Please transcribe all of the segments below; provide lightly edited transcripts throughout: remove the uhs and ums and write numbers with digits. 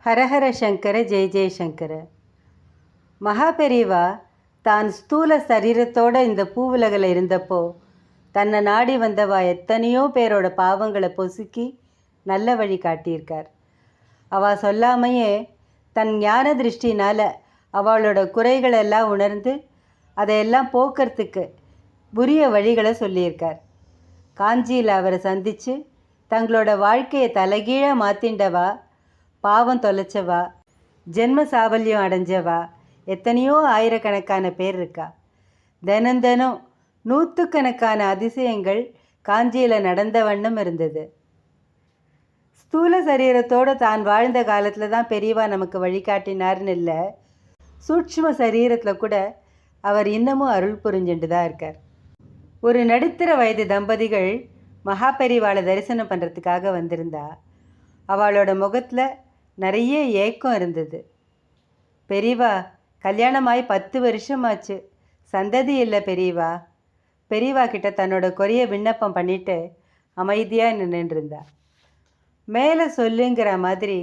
ஹரஹர சங்கர ஜெய ஜெயசங்கர. மகாபெரிவா தான் ஸ்தூல சரீரத்தோடு இந்த பூவுலகில் இருந்தப்போ தன்னை நாடி வந்தவா எத்தனையோ பேரோட பாவங்களை பொசுக்கி நல்ல வழி காட்டியிருக்கார். அவள் சொல்லாமையே தன் ஞான திருஷ்டினால் அவளோட குறைகளெல்லாம் உணர்ந்து அதையெல்லாம் போக்கிறதுக்கு உரிய வழிகளை சொல்லியிருக்கார். காஞ்சியில் அவரை சந்தித்து தங்களோட வாழ்க்கையை தலைகீழாக மாற்றிண்டவா, பாவம் தொலைச்சவா, ஜென்ம சாபல்யம் அடைஞ்சவா எத்தனையோ ஆயிரக்கணக்கான பேர் இருக்கா. தினம் நூற்றுக்கணக்கான அதிசயங்கள் காஞ்சியில் நடந்த வண்ணம் இருந்தது. ஸ்தூல சரீரத்தோடு தான் வாழ்ந்த காலத்தில் தான் பெரியவா நமக்கு வழிகாட்டினார்னு இல்லை, சூட்சும சரீரத்தில் கூட அவர் இன்னமும் அருள் புரிஞ்சுட்டு தான் இருக்கார். ஒரு நடுத்தர வயது தம்பதிகள் மகாபெரிவாளை தரிசனம் பண்ணுறதுக்காக வந்திருந்தா. அவளோட முகத்தில் நிறைய ஏக்கம் இருந்தது. பெரியவா, கல்யாணமாய் 10 வருஷமாச்சு, சந்ததி இல்லை பெரியவா. பெரியவா கிட்ட தன்னோட குறைய விண்ணப்பம் பண்ணிட்டு அமைதியாக நின்றுருந்தா. மேலே சொல்லுங்கிற மாதிரி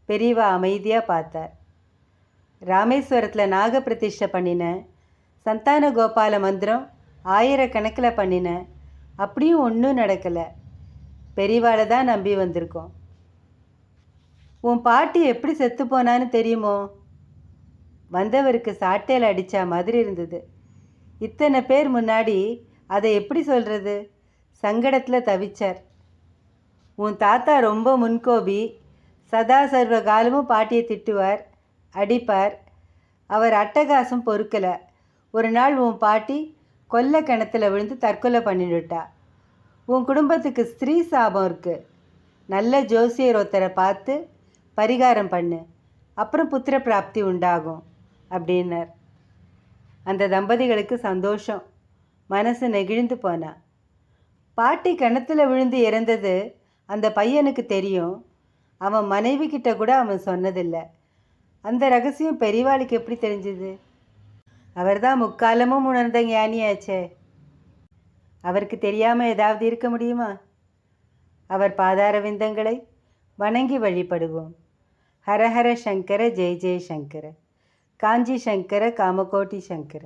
பெரியவா அமைதியாக பார்த்தார். ராமேஸ்வரத்தில் நாக பிரதிஷ்டை பண்ணினேன், சந்தான கோபால மந்திரம் ஆயிரக்கணக்கில் பண்ணினேன், அப்படியும் ஒன்றும் நடக்கலை. பெரியவாளை தான் நம்பி வந்திருக்கோம். உன் பாட்டி எப்படி செத்து போனான்னு தெரியுமோ? வந்தவருக்கு சாட்டையில் அடித்தா மாதிரி இருந்தது. இத்தனை பேர் முன்னாடி அதை எப்படி சொல்கிறது? சங்கடத்தில் தவிச்சார். உன் தாத்தா ரொம்ப முன்கோபி, சதா சர்வ காலமும் பாட்டியை திட்டுவார், அடிப்பார். அவர் அட்டகாசம் பொறுக்கலை. ஒரு நாள் உன் பாட்டி கொல்லை கிணத்துல விழுந்து தற்கொலை பண்ணிவிட்டா. உன் குடும்பத்துக்கு ஸ்திரீ சாபம் இருக்குது. நல்ல ஜோசியர் ஒருத்தரை பார்த்து பரிகாரம் பண்ணு, அப்புறம் புத்திர பிராப்தி உண்டாகும் அப்படின்னார். அந்த தம்பதிகளுக்கு சந்தோஷம், மனசு நெகிழ்ந்து போனா. பாட்டி கிணத்துல விழுந்து இறந்தது அந்த பையனுக்கு தெரியும். அவன் மனைவி கிட்ட கூட அவன் சொன்னதில்லை. அந்த ரகசியம் பெரியவாளுக்கு எப்படி தெரிஞ்சுது? அவர் தான் முக்காலமும் உணர்ந்த ஞானியாச்சே. அவருக்கு தெரியாமல் ஏதாவது இருக்க முடியுமா? அவர் பாதார விந்தங்களை வணங்கி வழிபடுவோம். ஹரஹர சங்கர ஜெய ஜெய சங்கர. காஞ்சி சங்கர காமகோட்டி சங்கர.